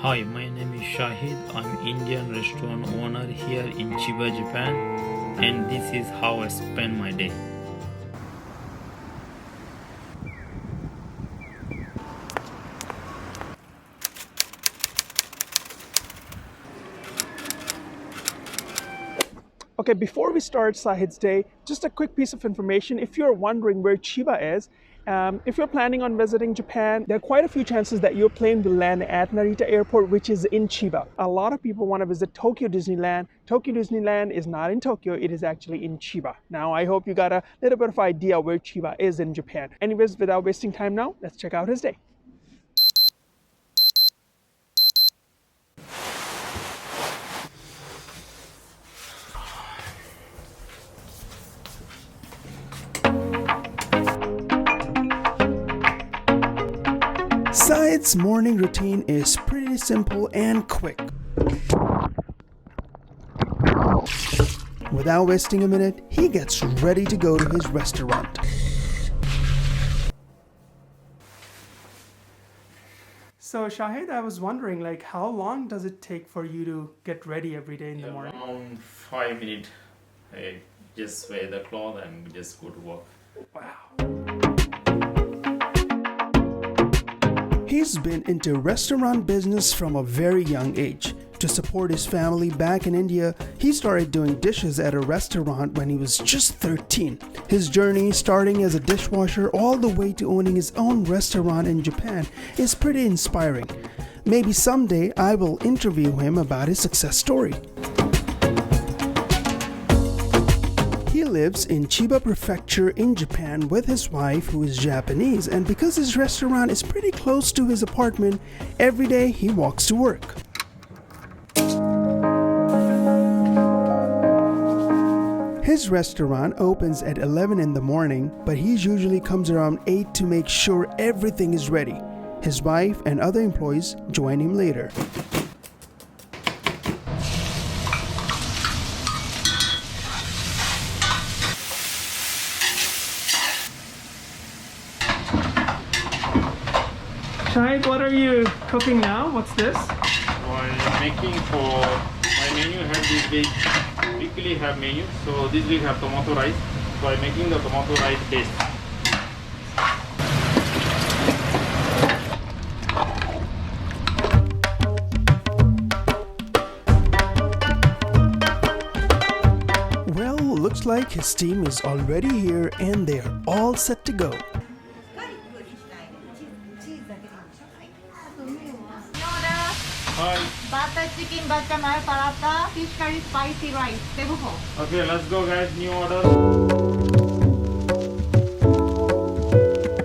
Hi, my name is Shahid. I'm Indian restaurant owner here in Chiba, Japan, and this is how I spend my day. Okay, before we start Sahid's day, just a quick piece of information. If you're wondering where Chiba is, if you're planning on visiting Japan, there are quite a few chances that your plane will land at Narita Airport, which is in Chiba. A lot of people want to visit Tokyo Disneyland. Tokyo Disneyland is not in Tokyo, it is actually in Chiba. Now, I hope you got a little bit of idea where Chiba is in Japan. Anyways, without wasting time now, let's check out his day. Sahid's morning routine is pretty simple and quick. Without wasting a minute, he gets ready to go to his restaurant. So Shahid, I was wondering, how long does it take for you to get ready every day in the morning? Around 5 minutes. I just wear the cloth and just go to work. Wow. He's been into restaurant business from a very young age. To support his family back in India, he started doing dishes at a restaurant when he was just 13. His journey, starting as a dishwasher all the way to owning his own restaurant in Japan, is pretty inspiring. Maybe someday I will interview him about his success story. He lives in Chiba Prefecture in Japan with his wife, who is Japanese, and because his restaurant is pretty close to his apartment, every day he walks to work. His restaurant opens at 11 in the morning, but he usually comes around 8 to make sure everything is ready. His wife and other employees join him later. Shahid, what are you cooking now? What's this? I'm making for my menu have this week. Weekly have menu. So this week have tomato rice. So I'm making the tomato rice paste. Well, looks like his team is already here and they are all set to go. Hi. Butter chicken, butter mayo paratha, fish curry, spicy rice. Table 4. Okay, let's go guys. New order.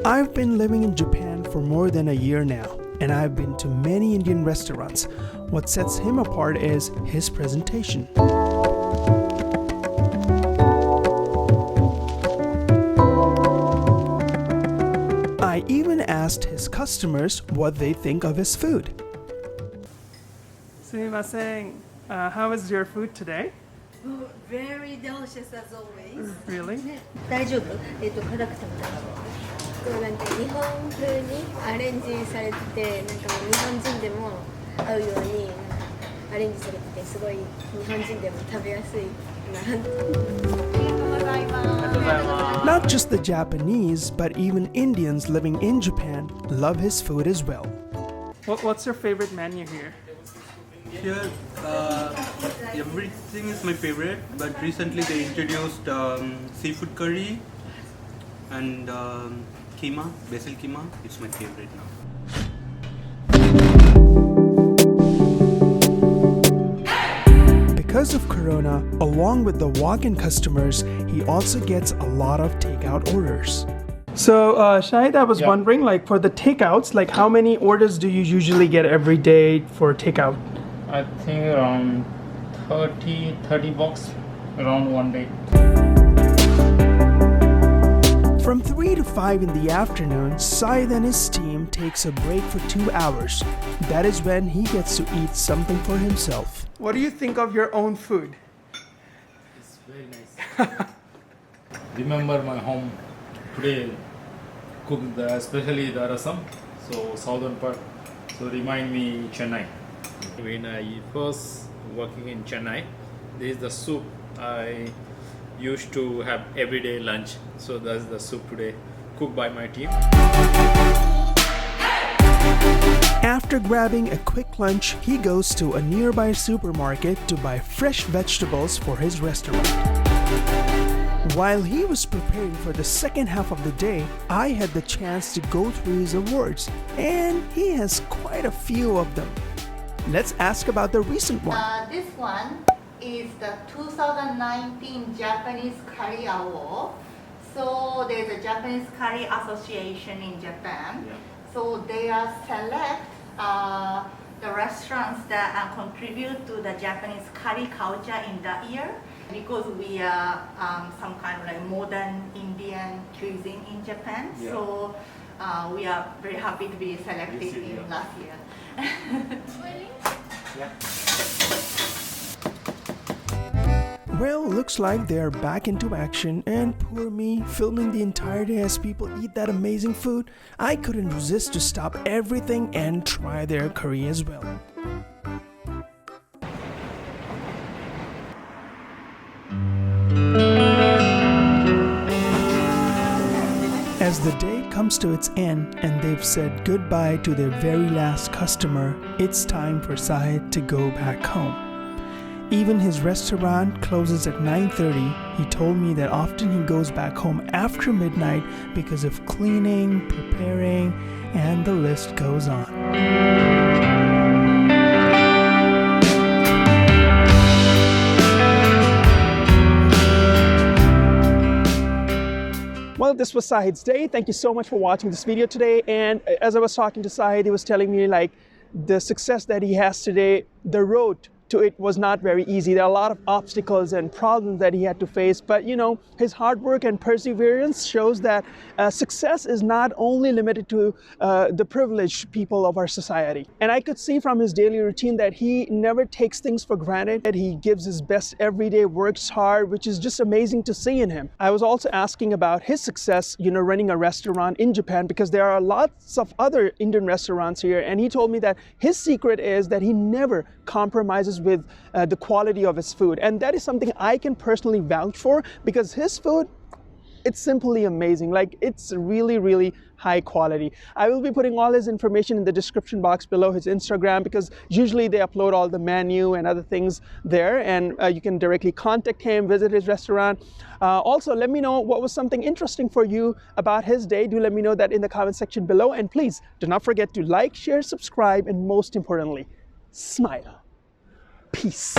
I've been living in Japan for more than a year now, and I've been to many Indian restaurants. What sets him apart is his presentation. I even asked his customers what they think of his food. Sumimasen, how is your food today? Very delicious as always. Really? 大丈夫？辛くても大丈夫。こうなんか日本風にアレンジされてて、なんかもう日本人でも合うようになんかアレンジされてて、すごい日本人でも食べやすいな。ありがとうございます。 Not just the Japanese, but even Indians living in Japan love his food as well. What's your favorite menu here? Here, everything is my favorite, but recently they introduced seafood curry and keema, basil keema. It's my favorite now. Because of Corona, along with the walk-in customers, he also gets a lot of takeout orders. So, Shahid, I was wondering, for the takeouts, how many orders do you usually get every day for takeout? I think around 30 box around one day. From 3 to 5 in the afternoon, Sahid and his team takes a break for 2 hours. That is when he gets to eat something for himself. What do you think of your own food? It's very nice. Remember my home today. Cook especially the rasam. So southern part. So remind me Chennai. When I first working in Chennai, this is the soup I used to have everyday lunch. So that's the soup today, cooked by my team. After grabbing a quick lunch, he goes to a nearby supermarket to buy fresh vegetables for his restaurant. While he was preparing for the second half of the day, I had the chance to go through his awards, and he has quite a few of them. Let's ask about the recent one. This one is the 2019 Japanese Curry Award. So there's a Japanese Curry Association in Japan. Yeah. So they are select the restaurants that contribute to the Japanese curry culture in that year, because we are some kind of like modern Indian cuisine in Japan. Yeah. So we are very happy to be selected This year, in yeah. last year. Yeah. Well, looks like they are back into action, and poor me, filming the entire day as people eat that amazing food, I couldn't resist to stop everything and try their curry as well. As the day comes to its end and they've said goodbye to their very last customer, it's time for Sahid to go back home. Even his restaurant closes at 9:30. He told me that often he goes back home after midnight because of cleaning, preparing, and the list goes on. Well, this was Sahid's day. Thank you so much for watching this video today. And as I was talking to Sahid, he was telling me like the success that he has today, the road to it was not very easy. There are a lot of obstacles and problems that he had to face, but you know, his hard work and perseverance shows that success is not only limited to the privileged people of our society. And I could see from his daily routine that he never takes things for granted, that he gives his best every day, works hard, which is just amazing to see in him. I was also asking about his success, you know, running a restaurant in Japan, because there are lots of other Indian restaurants here, and he told me that his secret is that he never compromises with the quality of his food, and that is something I can personally vouch for, because his food, it's simply amazing. Like, it's really high quality. I will be putting all his information in the description box below, his Instagram, because usually they upload all the menu and other things there, and you can directly contact him, visit his restaurant. Also, let me know what was something interesting for you about his day. Do let me know that in the comment section below, and please do not forget to like, share, subscribe, and most importantly, smile. Peace.